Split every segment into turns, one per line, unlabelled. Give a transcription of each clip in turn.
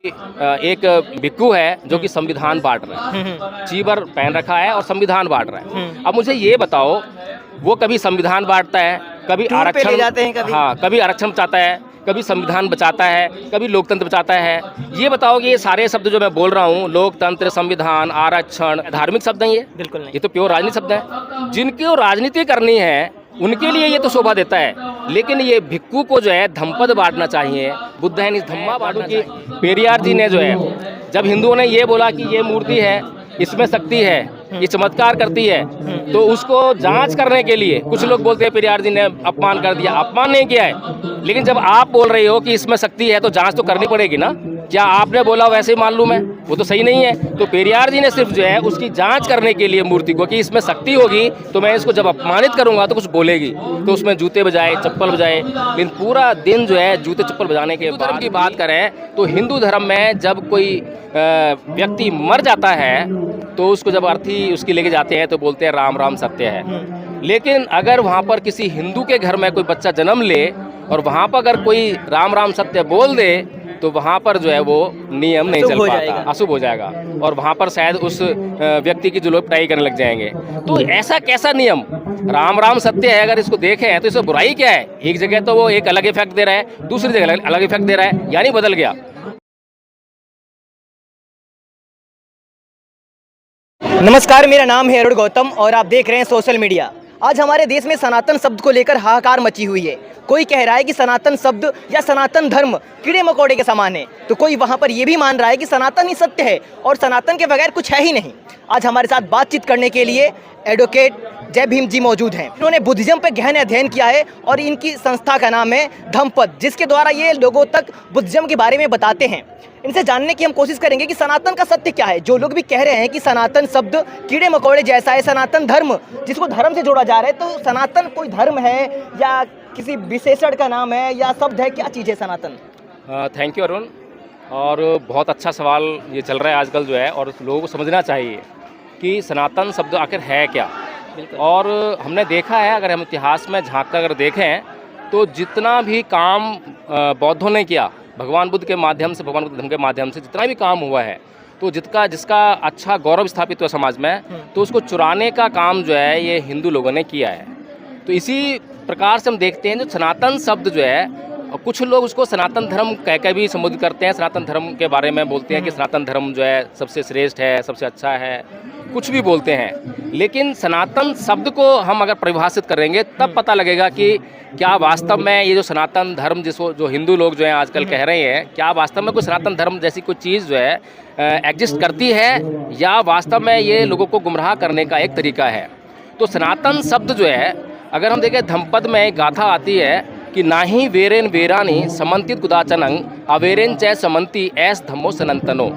एक भिक्खू है जो कि संविधान बांट रहा है, चीबर पहन रखा है और संविधान बांट रहा है। अब मुझे ये बताओ, वो कभी संविधान बांटता है, कभी
टूर पे ले
आरक्षण
जाते हैं, कभी
हाँ, कभी आरक्षण बचाता है, कभी संविधान बचाता है, कभी लोकतंत्र बचाता है। ये बताओ कि ये सारे शब्द जो मैं बोल रहा हूँ, लोकतंत्र, संविधान, आरक्षण, धार्मिक शब्द नहीं है,
बिल्कुल नहीं।
ये तो प्योर राजनीतिक शब्द है। जिनको राजनीति करनी है उनके लिए ये तो शोभा देता है, लेकिन ये भिक्खू को जो है धम्पद बांटना चाहिए, बुद्ध है धम्मा बांटना चाहिए। पेरियार जी ने जो है, जब हिंदुओं ने ये बोला कि ये मूर्ति है, इसमें शक्ति है, ये चमत्कार करती है, तो उसको जांच करने के लिए कुछ लोग बोलते हैं पेरियार जी ने अपमान कर दिया। अपमान नहीं किया है, लेकिन जब आप बोल रहे हो कि इसमें शक्ति है तो जांच तो करनी पड़ेगी ना। क्या आपने बोला वैसे ही मान लूं मैं? वो तो सही नहीं है। तो पेरियार जी ने सिर्फ जो है उसकी जांच करने के लिए मूर्ति को कि इसमें शक्ति होगी तो मैं इसको जब अपमानित करूंगा तो कुछ बोलेगी, तो उसमें जूते बजाए, चप्पल बजाए, लेकिन पूरा दिन जो है जूते चप्पल बजाने के धर्म की बात करें तो हिंदू धर्म में जब कोई व्यक्ति मर जाता है तो उसको जब अर्थी उसकी लेके जाते हैं तो बोलते हैं राम राम सत्य है। लेकिन अगर वहाँ पर किसी हिंदू के घर में कोई बच्चा जन्म ले और वहाँ पर अगर कोई राम राम सत्य बोल दे तो वहाँ पर जो है वो नियम नहीं चल पाता, अशुभ हो जाएगा, और वहाँ पर शायद उस व्यक्ति की जो लोग पिटाई करने लग जाएंगे। तो ऐसा कैसा नियम? राम राम सत्य है, अगर इसको देखें तो इसमें बुराई क्या है? एक जगह तो वो एक अलग इफेक्ट दे रहा है, दूसरी जगह अलग इफेक्ट दे रहा है, यानी बदल गया।
नमस्कार, मेरा नाम है अरुण गौतम और आप देख रहे हैं सोशल मीडिया। आज हमारे देश में सनातन शब्द को लेकर हाहाकार मची हुई है। कोई कह रहा है कि सनातन शब्द या सनातन धर्म कीड़े मकोड़े के समान है, तो कोई वहां पर यह भी मान रहा है कि सनातन ही सत्य है और सनातन के बगैर कुछ है ही नहीं। आज हमारे साथ बातचीत करने के लिए एडवोकेट जय भीम जी मौजूद हैं। इन्होंने बुद्धिज्म पर गहन अध्ययन किया है और इनकी संस्था का नाम है धम्पद, जिसके द्वारा ये लोगों तक बुद्धिज्म के बारे में बताते हैं। इनसे जानने की हम कोशिश करेंगे कि सनातन का सत्य क्या है। जो लोग भी कह रहे हैं कि सनातन शब्द कीड़े मकोड़े जैसा है, सनातन धर्म जिसको धर्म से जोड़ा जा रहा है, तो सनातन कोई धर्म है या किसी विशेषण का नाम है या शब्द है, क्या चीज़ है सनातन?
थैंक यू अरुण, और बहुत अच्छा सवाल ये चल रहा है आजकल जो है, और लोगों को समझना चाहिए कि सनातन शब्द आखिर है क्या। और हमने देखा है, अगर हम इतिहास में झांक कर अगर देखें तो जितना भी काम बौद्धों ने किया भगवान बुद्ध के माध्यम से, भगवान बुद्ध धर्म के माध्यम से जितना भी काम हुआ है, तो जिसका अच्छा गौरव स्थापित हुआ समाज में, तो उसको चुराने का काम जो है ये हिंदू लोगों ने किया है। तो इसी प्रकार से हम देखते हैं जो सनातन शब्द जो है, कुछ लोग उसको सनातन धर्म कह के भी संबोधित करते हैं, सनातन धर्म के बारे में बोलते हैं कि सनातन धर्म जो है सबसे श्रेष्ठ है, सबसे अच्छा है, कुछ भी बोलते हैं। लेकिन सनातन शब्द को हम अगर परिभाषित करेंगे तब पता लगेगा कि क्या वास्तव में ये जो सनातन धर्म जिसको जो हिंदू लोग जो हैं आजकल कह रहे हैं, क्या वास्तव में कोई सनातन धर्म जैसी कोई चीज़ जो है एग्जिस्ट करती है, या वास्तव में ये लोगों को गुमराह करने का एक तरीका है। तो सनातन शब्द जो है, अगर हम देखें धम्पद में एक गाथा आती है कि नाही वेरेन वेरानी समन्तित कुदाचनंग अवेरेन चै समन्ति ऐस धम्मो सनातनो,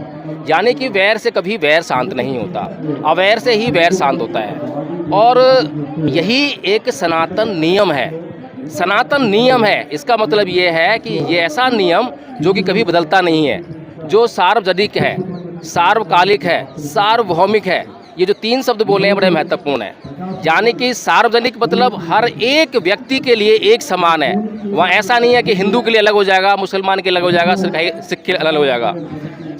यानी कि वैर से कभी वैर शांत नहीं होता, अवैर से ही वैर शांत होता है। और यही एक सनातन नियम है। सनातन नियम है, इसका मतलब ये है कि ये ऐसा नियम जो कि कभी बदलता नहीं है, जो सार्वजनिक है, सार्वकालिक है, सार्वभौमिक है। ये जो तीन शब्द बोले हैं बड़े महत्वपूर्ण हैं। यानी कि सार्वजनिक मतलब हर एक व्यक्ति के लिए एक समान है। वहाँ ऐसा नहीं है कि हिंदू के लिए अलग हो जाएगा, मुसलमान के अलग हो जाएगा, सिख के अलग हो जाएगा।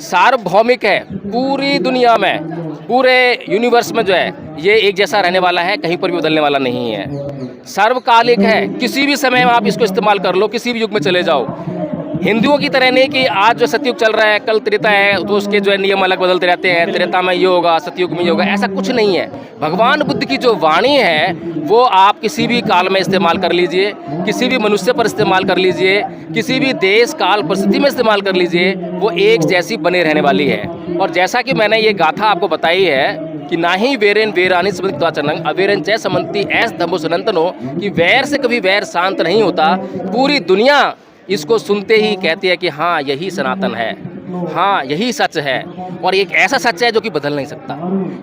सार्वभौमिक है, पूरी दुनिया में, पूरे यूनिवर्स में जो है ये एक जैसा रहने वाला है, कहीं पर भी बदलने वाला नहीं है। सार्वकालिक है, किसी भी समय में आप इसको इस्तेमाल कर लो, किसी भी युग में चले जाओ। हिंदुओं की तरह नहीं कि आज जो सतयुग चल रहा है, कल त्रेता है, तो उसके जो है नियम अलग बदलते रहते हैं, त्रेता में ये होगा, सतयुग में ये होगा, ऐसा कुछ नहीं है। भगवान बुद्ध की जो वाणी है वो आप किसी भी काल में इस्तेमाल कर लीजिए, किसी भी मनुष्य पर इस्तेमाल कर लीजिए, किसी भी देश काल परिस्थिति में इस्तेमाल कर लीजिए, वो एक जैसी बने रहने वाली है। और जैसा कि मैंने ये गाथा आपको बताई है कि नाही वेरेन वेरानी समन्ति अवेरन चै समन्ति ऐस धम्मो सनातनो, कि वैर से कभी वैर शांत नहीं होता। पूरी दुनिया इसको सुनते ही कहती है कि हाँ यही सनातन है, हाँ यही सच है, और एक ऐसा सच है जो कि बदल नहीं सकता,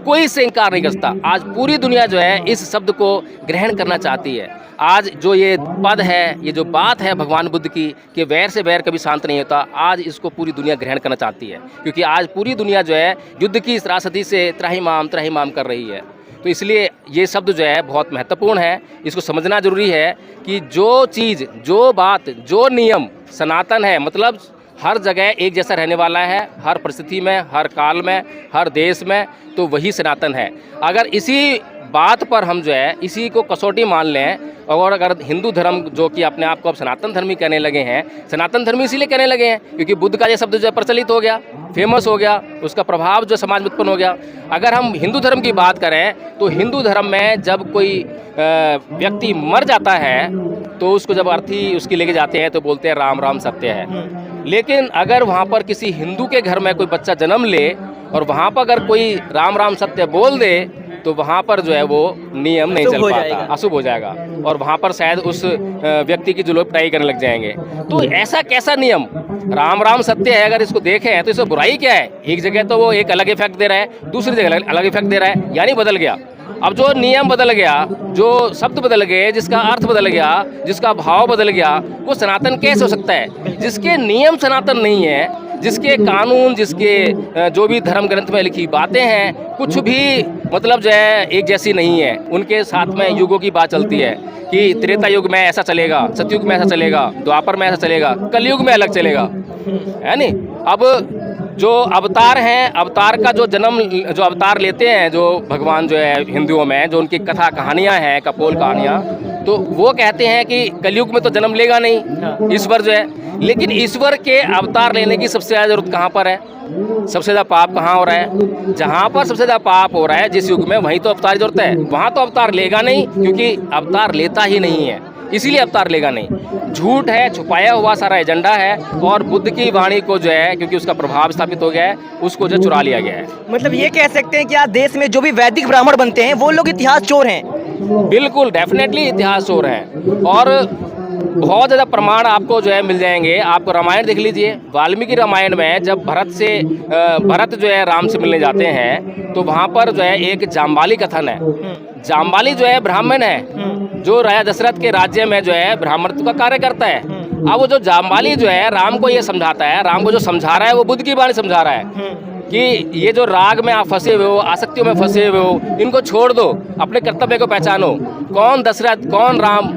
कोई इससे इनकार नहीं कर सकता। आज पूरी दुनिया जो है इस शब्द को ग्रहण करना चाहती है। आज जो ये पद है, ये जो बात है भगवान बुद्ध की कि वैर से वैर कभी शांत नहीं होता, आज इसको पूरी दुनिया ग्रहण करना चाहती है, क्योंकि आज पूरी दुनिया जो है युद्ध की त्रासदी से त्राहिमाम कर रही है। तो इसलिए ये शब्द जो है बहुत महत्वपूर्ण है, इसको समझना जरूरी है कि जो चीज़, जो बात, जो नियम सनातन है, मतलब हर जगह एक जैसा रहने वाला है, हर परिस्थिति में, हर काल में, हर देश में, तो वही सनातन है। अगर इसी बात पर हम जो है इसी को कसौटी मान लें, और अगर हिंदू धर्म जो कि अपने आप को अब सनातन धर्मी कहने लगे हैं, सनातन धर्मी इसीलिए कहने लगे हैं क्योंकि बुद्ध का ये शब्द जो है प्रचलित हो गया, फेमस हो गया, उसका प्रभाव जो समाज में उत्पन्न हो गया। अगर हम हिंदू धर्म की बात करें तो हिंदू धर्म में जब कोई व्यक्ति मर जाता है तो उसको जब अर्थी उसकी लेके जाते हैं तो बोलते हैं राम राम सत्य है। लेकिन अगर वहाँ पर किसी हिंदू के घर में कोई बच्चा जन्म ले और वहाँ पर अगर कोई राम राम सत्य बोल दे तो वहाँ पर जो है वो नियम नहीं चल पाता, अशुभ हो जाएगा, और वहाँ पर शायद उस व्यक्ति की जो लोग पिटाई करने लग जाएंगे। तो ऐसा कैसा नियम, राम राम सत्य है, अगर इसको देखें तो इसमें बुराई क्या है? एक जगह तो वो एक अलग इफेक्ट दे रहा है, दूसरी जगह अलग इफेक्ट दे रहा है, यानी बदल गया। अब जो नियम बदल गया, जो शब्द बदल गए, जिसका अर्थ बदल गया, जिसका भाव बदल गया, वो सनातन कैसे हो सकता है? जिसके नियम सनातन नहीं है, जिसके कानून, जिसके जो भी धर्म ग्रंथ में लिखी बातें हैं, कुछ भी मतलब जो है एक जैसी नहीं है। उनके साथ में युगों की बात चलती है कि त्रेता युग में ऐसा चलेगा, सतयुग में ऐसा चलेगा, द्वापर में ऐसा चलेगा, कलयुग में अलग चलेगा, है नहीं? अब जो अवतार हैं, अवतार का जो जन्म, जो अवतार लेते हैं जो भगवान जो है हिंदुओं में, जो उनकी कथा कहानियाँ हैं, कपोल कहानियाँ, तो वो कहते हैं कि कलयुग में तो जन्म लेगा नहीं ईश्वर जो है। लेकिन ईश्वर के अवतार लेने की सबसे ज़्यादा जरूरत कहाँ पर है? सबसे ज़्यादा पाप कहाँ हो रहा है? जहाँ पर सबसे ज़्यादा पाप हो रहा है जिस युग में, वहीं तो अवतार की जरूरत है। वहाँ तो अवतार लेगा नहीं, क्योंकि अवतार लेता ही नहीं है, इसीलिए अवतार लेगा नहीं। झूठ है, छुपाया हुआ सारा एजेंडा है, और बुद्ध की वाणी को जो है, क्योंकि उसका प्रभाव स्थापित हो गया है, उसको जो चुरा लिया गया है।
मतलब ये कह सकते हैं कि आज देश में जो भी वैदिक ब्राह्मण बनते हैं वो लोग इतिहास चोर हैं।
बिल्कुल, डेफिनेटली इतिहास चोर हैं, और बहुत ज़्यादा प्रमाण आपको जो है मिल जाएंगे। आपको रामायण देख लीजिए, वाल्मीकि रामायण में जब भरत जो है राम से मिलने जाते हैं तो वहाँ पर जो है एक जाम्बाली कथन है। जाम्बाली जो है ब्राह्मण है, जो राजा दशरथ के राज्य में जो है ब्राह्मणत्व का कार्य करता है। अब वो जो जाम्बाली जो है राम को ये समझाता है, राम को जो समझा रहा है वो बुद्ध की वाणी समझा रहा है कि ये जो राग में आप फंसे हुए हो, आसक्तियों में फंसे हुए हो, इनको छोड़ दो, अपने कर्तव्य को पहचानो। कौन दशरथ, कौन राम,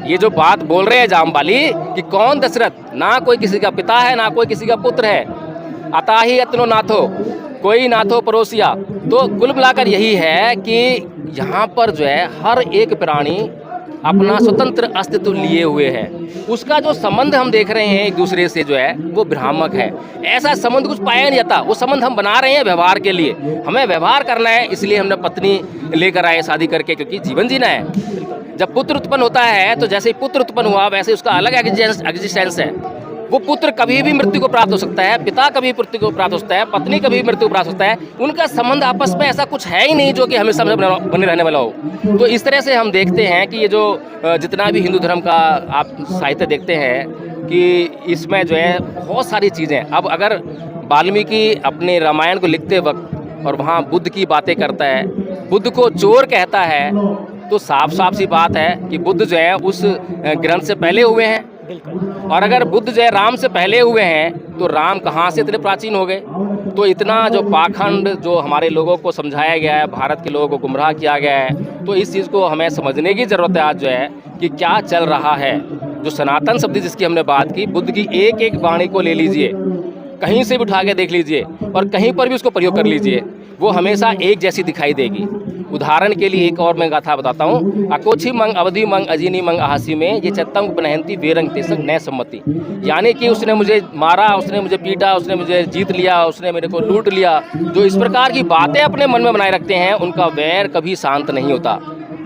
ये जो बात बोल रहे हैं जाम्बाली कि कौन दशरथ, ना कोई किसी का पिता है, ना कोई किसी का पुत्र है, अताही अतनो नाथो, कोई नाथो पड़ोसिया। तो कुल मिलाकर यही है कि यहाँ पर जो है हर एक प्राणी अपना स्वतंत्र अस्तित्व लिए हुए है। उसका जो संबंध हम देख रहे हैं एक दूसरे से जो है वो भ्रामक है। ऐसा संबंध कुछ पाया नहीं जाता। वो संबंध हम बना रहे हैं व्यवहार के लिए, हमें व्यवहार करना है, इसलिए हमने पत्नी लेकर आए शादी करके, क्योंकि जीवन जीना है। जब पुत्र उत्पन्न होता है तो जैसे ही पुत्र उत्पन्न हुआ वैसे उसका अलग एग्जिस्टेंस है। वो पुत्र कभी भी मृत्यु को प्राप्त हो सकता है, पिता कभी मृत्यु को प्राप्त हो सकता है, पत्नी कभी मृत्यु को प्राप्त हो सकता है। उनका संबंध आपस में ऐसा कुछ है ही नहीं जो कि हमेशा बने रहने वाला हो। तो इस तरह से हम देखते हैं कि ये जो जितना भी हिंदू धर्म का आप साहित्य देखते हैं कि इसमें जो है बहुत सारी चीज़ें। अब अगर वाल्मीकि अपने रामायण को लिखते वक्त और वहाँ बुद्ध की बातें करता है, बुद्ध को चोर कहता है, तो साफ साफ सी बात है कि बुद्ध जो है उस ग्रंथ से पहले हुए हैं। और अगर बुद्ध जो है राम से पहले हुए हैं तो राम कहाँ से इतने प्राचीन हो गए? तो इतना जो पाखंड जो हमारे लोगों को समझाया गया है, भारत के लोगों को गुमराह किया गया है, तो इस चीज़ को हमें समझने की ज़रूरत है आज जो है कि क्या चल रहा है। जो सनातन शब्द जिसकी हमने बात की, बुद्ध की एक एक वाणी को ले लीजिए, कहीं से भी उठा के देख लीजिए और कहीं पर भी उसको प्रयोग कर लीजिए, वो हमेशा एक जैसी दिखाई देगी। उदाहरण के लिए एक और मैं गाथा बताता हूँ। अकोछी मंग अवधि मंग अजीनी मंग आहासी में ये चत्तंग उपनहंती वेरंग तेसंग नय सम्मति, यानी कि उसने मुझे मारा, उसने मुझे पीटा, उसने मुझे जीत लिया, उसने मेरे को लूट लिया। जो इस प्रकार की बातें अपने मन में बनाए रखते हैं उनका वैर कभी शांत नहीं होता।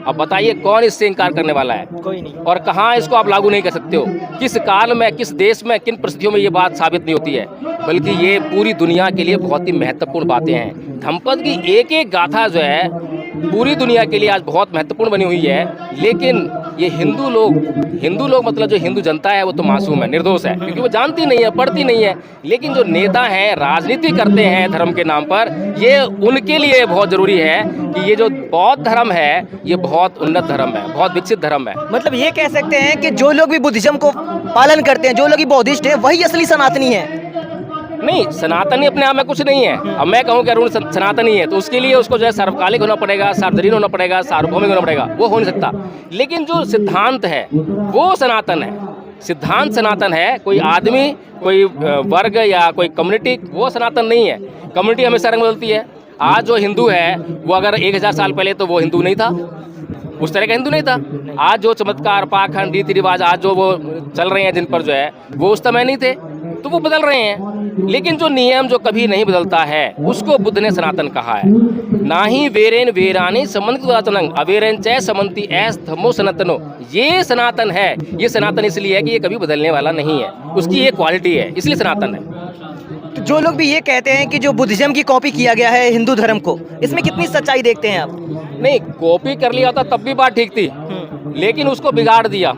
अब बताइए कौन इससे इनकार करने वाला है? कोई नहीं। और कहाँ इसको आप लागू नहीं कर सकते हो? किस काल में, किस देश में, किन परिस्थितियों में ये बात साबित नहीं होती है? बल्कि ये पूरी दुनिया के लिए बहुत ही महत्वपूर्ण बातें हैं। धम्मपद की एक एक गाथा जो है पूरी दुनिया के लिए आज बहुत महत्वपूर्ण बनी हुई है। लेकिन ये हिंदू लोग मतलब जो हिंदू जनता है वो तो मासूम है, निर्दोष है, क्योंकि वो जानती नहीं है, पढ़ती नहीं है। लेकिन जो नेता हैं, राजनीति करते हैं धर्म के नाम पर, ये उनके लिए बहुत ज़रूरी है कि ये जो बौद्ध धर्म है ये बहुत उन्नत धर्म है, बहुत विकसित धर्म है।
मतलब ये कह सकते हैं कि जो लोग भी बुद्धिज्म को पालन करते हैं, जो लोग बौद्धिस्ट हैं, वही असली सनातनी है।
नहीं, सनातनी अपने आप में कुछ नहीं है। अब मैं कहूँ कि अरुण सनातनी है तो उसके लिए उसको जो है सार्वकालिक होना पड़ेगा, सार्वजनीन होना पड़ेगा, सार्वभौमिक होना पड़ेगा, वो हो नहीं सकता। लेकिन जो सिद्धांत है वो सनातन है। सिद्धांत सनातन है। कोई आदमी, कोई वर्ग या कोई कम्युनिटी वो सनातन नहीं है। कम्युनिटी हमेशा रंग बदलती है। आज जो हिंदू है वो अगर 1000 साल पहले तो वो हिंदू नहीं था, उस तरह का हिंदू नहीं था। आज जो चमत्कार, पाखंड, रीति रिवाज आज जो वो चल रहे हैं जिन पर जो है वो उस समय नहीं थे, तो वो बदल रहे हैं। लेकिन जो नियम जो कभी नहीं बदलता है उसको बुद्ध ने सनातन कहा है। ना ही वेरेन वेरानी समन्वित अवेरन चय समन्ति ऐस धम्मो सनातनो। ये सनातन है। ये सनातन इसलिए है कि ये कभी बदलने वाला नहीं है, उसकी ये क्वालिटी है, इसलिए सनातन है।
तो जो लोग भी ये कहते हैं कि जो बुद्धिज्म की कॉपी किया गया है हिंदू धर्म को, इसमें कितनी सच्चाई देखते हैं आप?
नहीं, कॉपी कर लिया था तब भी बात ठीक थी, लेकिन उसको बिगाड़ दिया।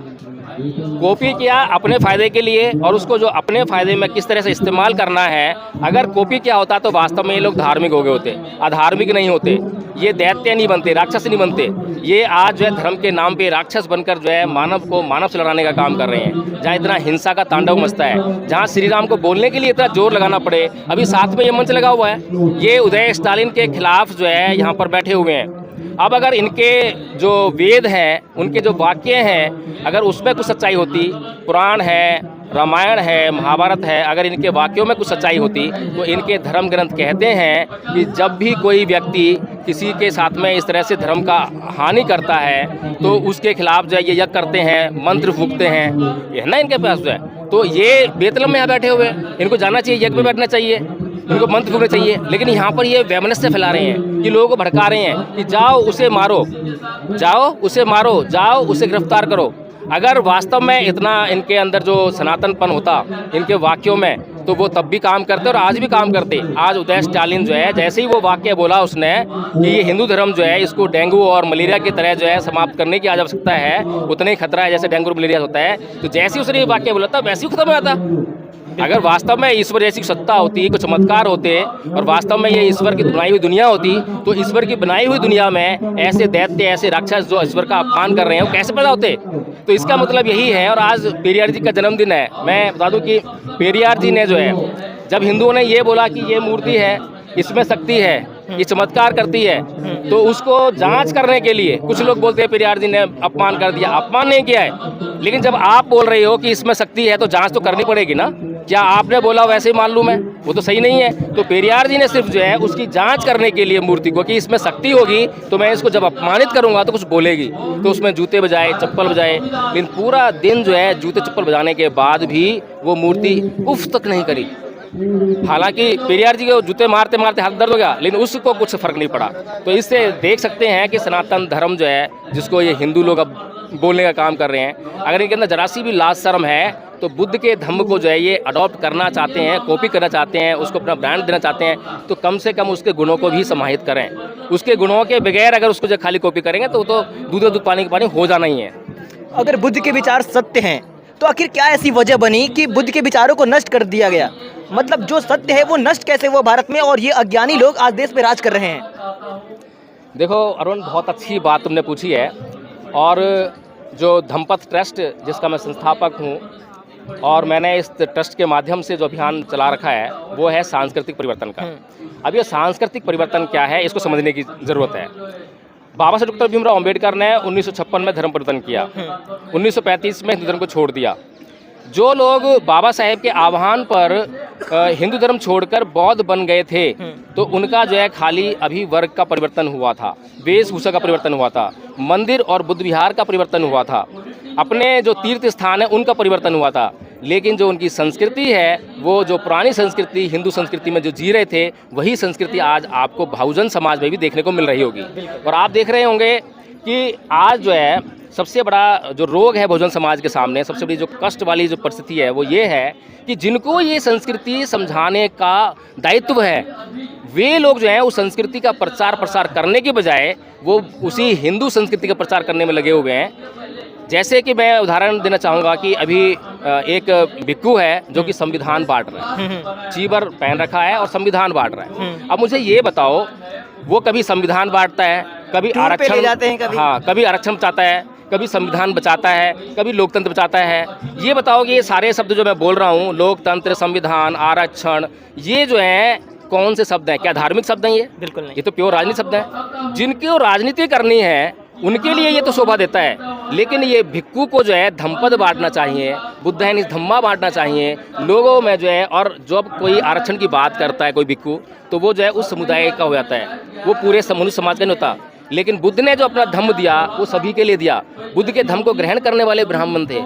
कॉपी किया अपने फ़ायदे के लिए, और उसको जो अपने फ़ायदे में किस तरह से इस्तेमाल करना है। अगर कॉपी किया होता तो वास्तव में ये लोग धार्मिक हो गए होते, अधार्मिक नहीं होते। ये दैत्य नहीं बनते, राक्षस नहीं बनते। ये आज जो है धर्म के नाम पे राक्षस बनकर जो है मानव को मानव से लड़ाने का काम कर रहे हैं। जहाँ इतना हिंसा का तांडव मचता है, जहाँ श्री राम को बोलने के लिए इतना जोर लगाना पड़े। अभी साथ में ये मंच लगा हुआ है, ये उदय स्टालिन के खिलाफ जो है यहाँ पर बैठे हुए हैं। अब अगर इनके जो वेद हैं, उनके जो वाक्य हैं, अगर उसमें कुछ सच्चाई होती, पुराण है, रामायण है, महाभारत है, अगर इनके वाक्यों में कुछ सच्चाई होती तो इनके धर्म ग्रंथ कहते हैं कि जब भी कोई व्यक्ति किसी के साथ में इस तरह से धर्म का हानि करता है तो उसके खिलाफ जो है ये यज्ञ करते हैं, मंत्र फूकते हैं। ये है ना इनके पास जो है। तो ये बेतलम में यहाँ बैठे हुए हैं, इनको जाना चाहिए, यज्ञ में बैठना चाहिए, इनको मंत्र फूकना चाहिए। लेकिन यहाँ पर ये वैमनस्य फैला रहे हैं कि लोगों को भड़का रहे हैं कि जाओ उसे मारो, जाओ उसे मारो, जाओ उसे गिरफ्तार करो। अगर वास्तव में इतना इनके अंदर जो सनातनपन होता इनके वाक्यों में, तो वो तब भी काम करते और आज भी काम करते। आज उदय स्टालिन जो है, जैसे ही वो वाक्य बोला उसने कि ये हिंदू धर्म जो है इसको डेंगू और मलेरिया की तरह जो है समाप्त करने की आज आवश्यकता है, उतना ही खतरा है जैसे डेंगू और मलेरिया होता है। तो जैसे ही उसने ये वाक्य बोला था वैसे ही खत्म हो जाता। अगर वास्तव में ईश्वर जैसी सत्ता होती, कुछ चमत्कार होते और वास्तव में ये ईश्वर की बनाई हुई दुनिया होती, तो ईश्वर की बनाई हुई दुनिया में ऐसे दैत्य, ऐसे राक्षस जो ईश्वर का अपमान कर रहे हैं वो कैसे पैदा होते? तो इसका मतलब यही है। और आज पेरियार जी का जन्मदिन है। मैं बता दूं कि पेरियार जी ने जो है, जब हिंदुओं ने ये बोला कि ये मूर्ति है, इसमें शक्ति है, ये चमत्कार करती है, तो उसको जांच करने के लिए कुछ लोग बोलते हैं पेरियार जी ने अपमान कर दिया। अपमान नहीं किया है, लेकिन जब आप बोल रहे हो कि इसमें शक्ति है तो जांच तो करनी पड़ेगी ना। क्या आपने बोला वैसे ही मान लूँ मैं? वो तो सही नहीं है। तो पेरियार जी ने सिर्फ जो है उसकी जांच करने के लिए मूर्ति को कि इसमें शक्ति होगी तो मैं इसको जब अपमानित करूंगा तो कुछ बोलेगी, तो उसमें जूते बजाए, चप्पल बजाए। लेकिन पूरा दिन जो है जूते चप्पल बजाने के बाद भी वो मूर्ति उफ तक नहीं करी। हालांकि पेरियार जी को जूते मारते मारते हाथ दर्द हो गया, लेकिन उसको कुछ फर्क नहीं पड़ा। तो इससे देख सकते हैं कि सनातन धर्म जो है, जिसको ये हिंदू लोग अब बोलने का काम कर रहे हैं, अगर इनके अंदर जरा सी भी लाज शर्म है तो बुद्ध के धम्म को जो है ये अडॉप्ट करना चाहते हैं, कॉपी करना चाहते हैं, उसको अपना ब्रांड देना चाहते हैं, तो कम से कम उसके गुणों को भी समाहित करें। उसके गुणों के बगैर अगर उसको जो खाली कॉपी करेंगे तो दूध पानी के पानी हो जाना ही है।
अगर बुद्ध के विचार सत्य हैं तो आखिर क्या ऐसी वजह बनी कि बुद्ध के विचारों को नष्ट कर दिया गया? मतलब जो सत्य है वो नष्ट कैसे हुआ भारत में, और ये अज्ञानी लोग आज देश पे राज कर रहे हैं?
देखो अरुण, बहुत अच्छी बात तुमने पूछी है। और जो धम्मपथ ट्रस्ट जिसका मैं संस्थापक हूँ, और मैंने इस ट्रस्ट के माध्यम से जो अभियान चला रखा है वो है सांस्कृतिक परिवर्तन का। अब ये सांस्कृतिक परिवर्तन क्या है इसको समझने की ज़रूरत है। बाबा साहब डॉक्टर भीमराव अम्बेडकर ने 1956 में धर्म परिवर्तन किया, 1935 में हिंदू धर्म को छोड़ दिया। जो लोग बाबा साहेब के आह्वान पर हिंदू धर्म छोड़कर बौद्ध बन गए थे, तो उनका जो है खाली अभी वर्ग का परिवर्तन हुआ था, वेशभूषा का परिवर्तन हुआ था, मंदिर और बुद्ध विहार का परिवर्तन हुआ था, अपने जो तीर्थ स्थान है उनका परिवर्तन हुआ था। लेकिन जो उनकी संस्कृति है, वो जो पुरानी संस्कृति हिंदू संस्कृति में जो जी रहे थे, वही संस्कृति आज आपको बहुजन समाज में भी देखने को मिल रही होगी। और आप देख रहे होंगे कि आज जो है सबसे बड़ा जो रोग है बहुजन समाज के सामने, सबसे बड़ी जो कष्ट वाली जो परिस्थिति है वो ये है कि जिनको ये संस्कृति समझाने का दायित्व है, वे लोग जो हैं उस संस्कृति का प्रचार प्रसार करने के बजाय वो उसी हिंदू संस्कृति का प्रचार करने में लगे हुए हैं। जैसे कि मैं उदाहरण देना चाहूँगा कि अभी एक भिक्खू है जो कि संविधान बांट रहा है, चीबर पहन रखा है और संविधान बांट रहा है। अब मुझे ये बताओ, वो कभी संविधान बांटता है, कभी आरक्षण जाते हैं, कभी आरक्षण चाहता है, कभी संविधान बचाता है, कभी लोकतंत्र बचाता है। ये बताओ कि ये सारे शब्द जो मैं बोल रहा हूँ, लोकतंत्र, संविधान, आरक्षण, ये जो है कौन से शब्द हैं? क्या धार्मिक शब्द हैं ये? बिल्कुल नहीं, ये तो प्योर राजनीतिक शब्द हैं। जिनको राजनीति करनी है उनके लिए ये तो शोभा देता है। लेकिन ये भिक्खू को जो है धम्पद बांटना चाहिए, बुद्ध है धम्मा बांटना चाहिए लोगों में जो है। और जब कोई आरक्षण की बात करता है कोई भिक्खू, तो वो जो है उस समुदाय का हो जाता है, वो पूरे मनुष्य समाज का नहीं होता। लेकिन बुद्ध ने जो अपना धम्म दिया वो सभी के लिए दिया। बुद्ध के धम्म को ग्रहण करने वाले ब्राह्मण थे,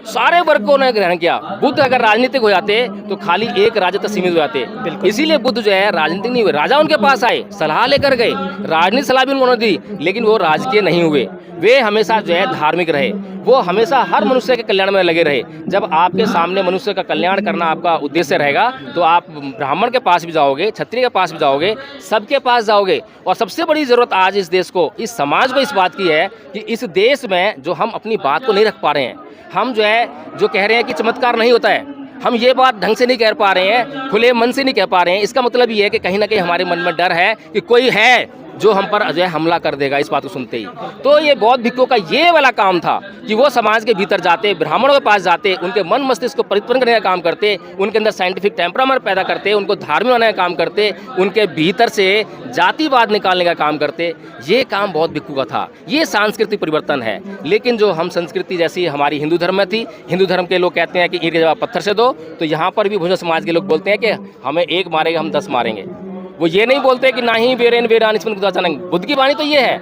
सारे वर्ग को उन्होंने ग्रहण किया। बुद्ध अगर राजनीतिक हो जाते तो खाली एक राज्य तक सीमित हो जाते। इसीलिए बुद्ध जो है राजनीतिक नहीं हुए। राजा उनके पास आए, सलाह लेकर गए, राजनीतिक सलाह भी उन्होंने दी, लेकिन वो राजकीय नहीं हुए। वे हमेशा जो है धार्मिक रहे, वो हमेशा हर मनुष्य के कल्याण में लगे रहे। जब आपके सामने मनुष्य का कल्याण करना आपका उद्देश्य रहेगा तो आप ब्राह्मण के पास भी जाओगे, क्षत्रिय के पास भी जाओगे, सबके पास जाओगे। और सबसे बड़ी ज़रूरत आज इस देश को, इस समाज को इस बात की है कि इस देश में जो हम अपनी बात को नहीं रख पा रहे हैं, हम जो है जो कह रहे हैं कि चमत्कार नहीं होता है, हम ये बात ढंग से नहीं कह पा रहे हैं, खुले मन से नहीं कह पा रहे हैं। इसका मतलब ये है कि कहीं ना कहीं हमारे मन में डर है कि कोई है जो हम पर जो है हमला कर देगा इस बात को सुनते ही। तो ये बौद्ध भिक्खुओं का ये वाला काम था कि वो समाज के भीतर जाते, ब्राह्मणों के पास जाते, उनके मन मस्तिष्क को परिवर्तन करने का काम करते, उनके अंदर साइंटिफिक टेम्परामेंट पैदा करते, उनको धार्मिक बनाने का काम करते, उनके भीतर से जातिवाद निकालने का काम करते। ये काम बौद्ध भिक्खु का था। ये सांस्कृतिक परिवर्तन है। लेकिन जो हम संस्कृति जैसी हमारी हिंदू धर्म में थी, हिंदू धर्म के लोग कहते हैं कि ईंट के जवाब पत्थर से दो, तो यहाँ पर भी भोजन समाज के लोग बोलते हैं कि हमें एक मारेगा हम 10 मारेंगे। वो ये नहीं बोलते कि ना ही वेरेन वेरान इसमें बुद्ध की वाणी तो ये है,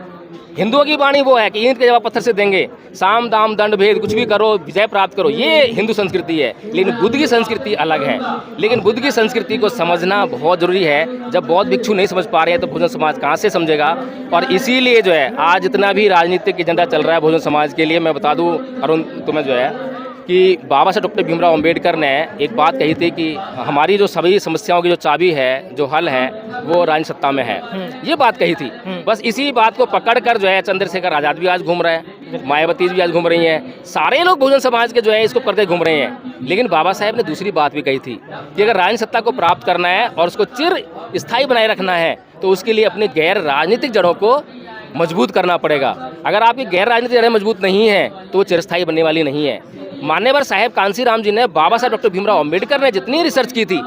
हिंदुओं की वाणी वो है कि ईंट के जवाब पत्थर से देंगे, साम दाम दंड भेद कुछ भी करो, विजय प्राप्त करो। ये हिंदू संस्कृति है, लेकिन बुद्ध की संस्कृति अलग है। लेकिन बुद्ध की संस्कृति को समझना बहुत जरूरी है। जब बौद्ध भिक्षु नहीं समझ पा रहे हैं तो भोजन समाज कहाँ से समझेगा। और इसीलिए जो है आज जितना भी राजनीतिक एजेंडा चल रहा है भोजन समाज के लिए, मैं बता दूँ अरुण तुम्हें जो है कि बाबा साहब डॉक्टर भीमराव अंबेडकर ने एक बात कही थी कि हमारी जो सभी समस्याओं की जो चाबी है, जो हल है, वो राजनीतिक सत्ता में है। ये बात कही थी। बस इसी बात को पकड़कर जो है चंद्रशेखर आज़ाद भी आज घूम रहा है, मायावती भी आज घूम रही हैं, सारे लोग बहुजन समाज के जो है इसको करते घूम रहे हैं। लेकिन बाबा साहब ने दूसरी बात भी कही थी कि अगर राजनीतिक सत्ता को प्राप्त करना है और उसको चिर स्थायी बनाए रखना है तो उसके लिए अपने गैर राजनीतिक जड़ों को मजबूत करना पड़ेगा। अगर आपकी गैर राजनीतिक जड़ें मजबूत नहीं है तो वो चिरस्थायी बनने वाली नहीं है। मान्यवर साहेब कांसीराम जी ने, बाबा साहब डॉक्टर भीमराव अंबेडकर ने जितनी रिसर्च की थी,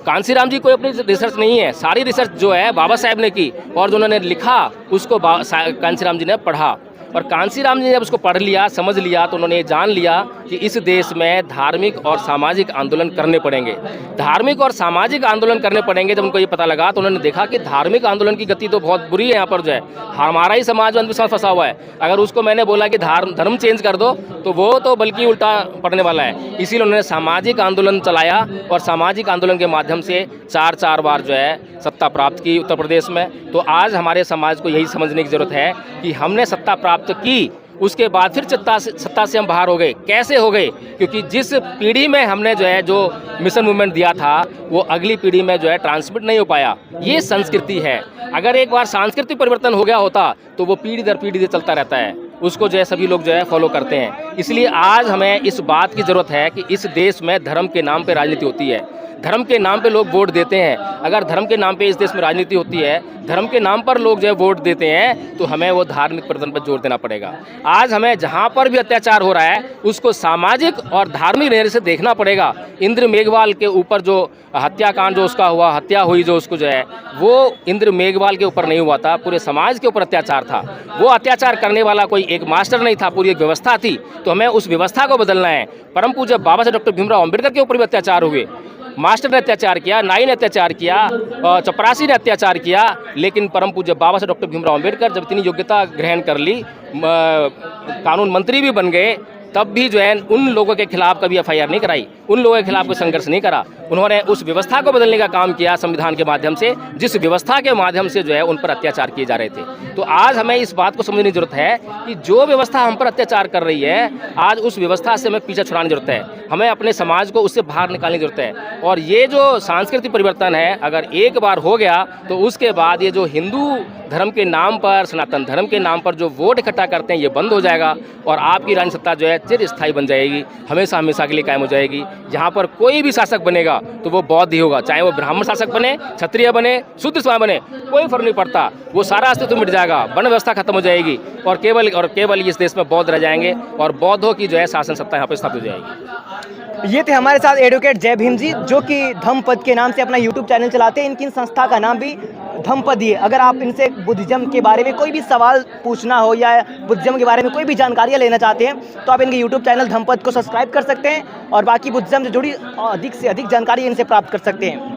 कांसीराम जी कोई अपनी रिसर्च नहीं है, सारी रिसर्च जो है बाबा साहब ने की और जो उन्होंने लिखा उसको कांसीराम जी ने पढ़ा। और कांसीराम जी ने जब उसको पढ़ लिया, समझ लिया, तो उन्होंने जान लिया कि इस देश में धार्मिक और सामाजिक आंदोलन करने पड़ेंगे। धार्मिक और सामाजिक आंदोलन करने पड़ेंगे। जब उनको ये पता लगा तो उन्होंने देखा कि धार्मिक आंदोलन की गति तो बहुत बुरी है। यहाँ पर जो है हमारा ही समाज अंधविश्वास फंसा हुआ है। अगर उसको मैंने बोला कि धर्म चेंज कर दो तो वो तो बल्कि उल्टा पड़ने वाला है। इसीलिए उन्होंने सामाजिक आंदोलन चलाया और सामाजिक आंदोलन के माध्यम से 4 बार जो है सत्ता प्राप्त की उत्तर प्रदेश में। तो आज हमारे समाज को यही समझने की ज़रूरत है कि हमने सत्ता प्राप्त की, उसके बाद फिर सत्ता से हम बाहर हो गए। कैसे हो गए? क्योंकि जिस पीढ़ी में हमने जो है जो मिशन मूवमेंट दिया था वो अगली पीढ़ी में जो है ट्रांसमिट नहीं हो पाया। ये संस्कृति है। अगर एक बार सांस्कृतिक परिवर्तन हो गया होता तो वो पीढ़ी दर पीढ़ी चलता रहता है, उसको जो है सभी लोग जो है फॉलो करते हैं। इसलिए आज हमें इस बात की ज़रूरत है कि इस देश में धर्म के नाम पे राजनीति होती है, धर्म के नाम पे लोग वोट देते हैं। अगर धर्म के नाम पे इस देश में राजनीति होती है, धर्म के नाम पर लोग जो है वोट देते हैं, तो हमें वो धार्मिक परिवर्तन पर जोर देना पड़ेगा। आज हमें जहाँ पर भी अत्याचार हो रहा है उसको सामाजिक और धार्मिक नजर से देखना पड़ेगा। इंद्र मेघवाल के ऊपर जो हत्याकांड जो उसका हुआ, हत्या हुई जो उसको जो है, वो इंद्र मेघवाल के ऊपर नहीं हुआ था, पूरे समाज के ऊपर अत्याचार था। वो अत्याचार करने वाला कोई एक मास्टर नहीं था, पूरी एक व्यवस्था थी। तो हमें उस व्यवस्था को बदलना है। परम पूज्य बाबा साहब डॉक्टर भीमराव अंबेडकर के ऊपर भी अत्याचार हुए, मास्टर ने अत्याचार किया, नाई ने अत्याचार किया, चपरासी ने अत्याचार किया। लेकिन परम पूज्य बाबा साहब डॉक्टर भीमराव अंबेडकर जब इतनी योग्यता ग्रहण कर ली, कानून मंत्री भी बन गए, तब भी जो है उन लोगों के खिलाफ कभी एफआईआर नहीं कराई, उन लोगों के खिलाफ कोई संघर्ष नहीं करा। उन्होंने उस व्यवस्था को बदलने का काम किया संविधान के माध्यम से, जिस व्यवस्था के माध्यम से जो है उन पर अत्याचार किए जा रहे थे। तो आज हमें इस बात को समझने की जरूरत है कि जो व्यवस्था हम पर अत्याचार कर रही है, आज उस व्यवस्था से हमें पीछे छुड़ाने की जरूरत है। हमें अपने समाज को उससे बाहर निकालने की जरूरत है। और ये जो सांस्कृतिक परिवर्तन है, अगर एक बार हो गया तो उसके बाद ये जो हिंदू धर्म के नाम पर, सनातन धर्म के नाम पर जो वोट इकट्ठा करते हैं, ये बंद हो जाएगा और आपकी राजनीतिक सत्ता जो है चिरस्थायी बन जाएगी, हमेशा हमेशा के लिए कायम हो जाएगी। यहाँ पर कोई भी शासक बनेगा तो वो बौद्ध ही होगा, चाहे वो ब्राह्मण शासक बने, क्षत्रिय बने, शूद्र समाज बने, कोई फर्क नहीं पड़ता। वो सारा अस्तित्व मिट जाएगा, वर्ण व्यवस्था खत्म हो जाएगी और केवल इस देश में बौद्ध रह जाएंगे और बौद्धों की जो है शासन सत्ता यहाँ पर स्थापित हो जाएगी।
ये थे हमारे साथ एडवोकेट जय भीम जी, जो कि धम्म पद के नाम से अपना यूट्यूब चैनल चलाते हैं। इनकी संस्था का नाम भी धम्मपद। अगर आप इनसे बुद्धिज्म के बारे में कोई भी सवाल पूछना हो या बुद्धिज्म के बारे में कोई भी जानकारियाँ लेना चाहते हैं तो आप इनके यूट्यूब चैनल धम्मपद को सब्सक्राइब कर सकते हैं और बाकी बुद्धिज्म से जुड़ी अधिक जानकारी इनसे प्राप्त कर सकते हैं।